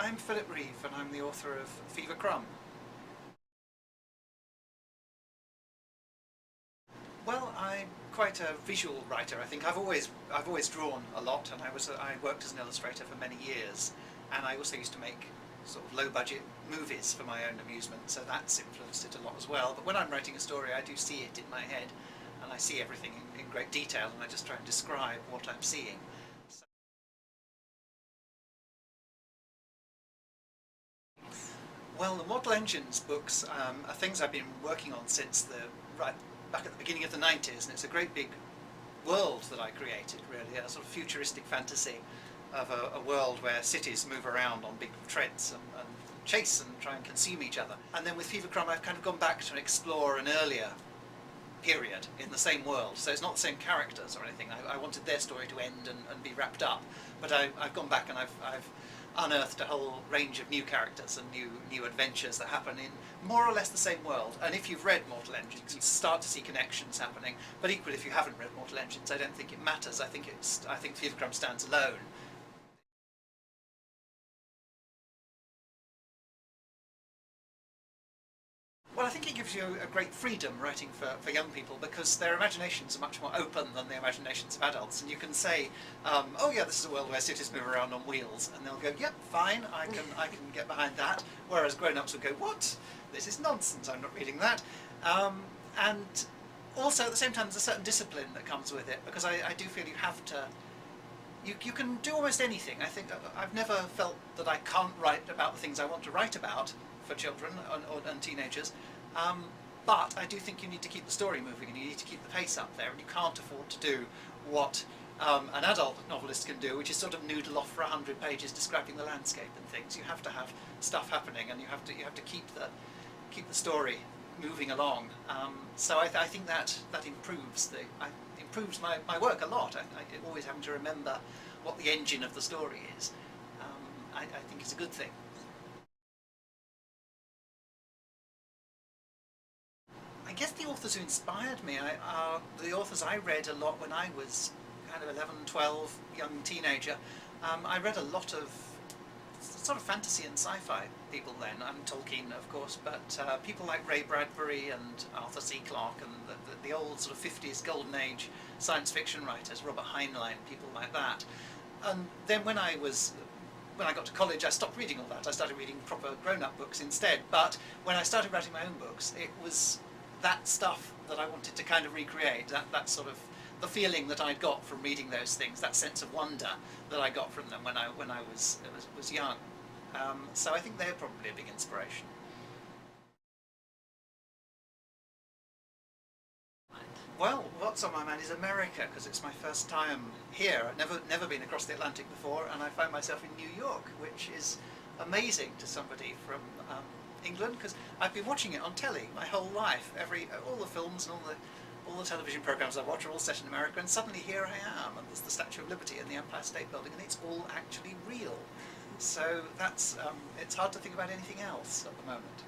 I'm Philip Reeve and I'm the author of Fever Crumb. Well, I'm quite a visual writer. I think I've always drawn a lot, and I worked as an illustrator for many years, and I also used to make sort of low budget movies for my own amusement, so that's influenced it a lot as well. But when I'm writing a story, I do see it in my head, and I see everything in great detail, and I just try and describe what I'm seeing. So, well, the Model Engines books are things I've been working on since right back at the beginning of the 90s, and it's a great big world that I created, really, a sort of futuristic fantasy of a world where cities move around on big treads and chase and try and consume each other. And then with Fever Crumb, I've kind of gone back to explore an earlier period in the same world. So it's not the same characters or anything. I wanted their story to end and be wrapped up, but I've gone back and I've unearthed a whole range of new characters and new adventures that happen in more or less the same world. And if you've read Mortal Engines, you start to see connections happening. But equally, if you haven't read Mortal Engines, I don't think it matters. I think Fever Crumb stands alone. Well, I think it gives you a great freedom writing for young people, because their imaginations are much more open than the imaginations of adults, and you can say, oh yeah, this is a world where cities move around on wheels, and they'll go, yep, fine, I can get behind that, whereas grown-ups will go, what? This is nonsense, I'm not reading that. And also at the same time there's a certain discipline that comes with it, because I do feel you have to, you can do almost anything. I think I've never felt that I can't write about the things I want to write about for children and teenagers, but I do think you need to keep the story moving and you need to keep the pace up there, and you can't afford to do what an adult novelist can do, which is sort of noodle off for 100 pages describing the landscape and things. You have to have stuff happening, and you have to keep the story moving along. So I think that improves my work a lot. I always having to remember what the engine of the story is. I think it's a good thing. I guess the authors who inspired me are the authors I read a lot when I was kind of 11, 12, young teenager. I read a lot of sort of fantasy and sci-fi people then. Tolkien, of course, but people like Ray Bradbury and Arthur C. Clarke and the old sort of 50s golden age science fiction writers, Robert Heinlein, people like that. And then when I got to college, I stopped reading all that. I started reading proper grown-up books instead. But when I started writing my own books, it was that stuff that I wanted to kind of recreate, that sort of the feeling that I'd got from reading those things, that sense of wonder that I got from them when I was young. So I think they're probably a big inspiration. Well, what's on my mind is America, because it's my first time here. I've never been across the Atlantic before, and I find myself in New York, which is amazing to somebody from England, because I've been watching it on telly my whole life. All the films and all the television programs I watch are all set in America, and suddenly here I am, and there's the Statue of Liberty and the Empire State Building, and it's all actually real. So it's hard to think about anything else at the moment.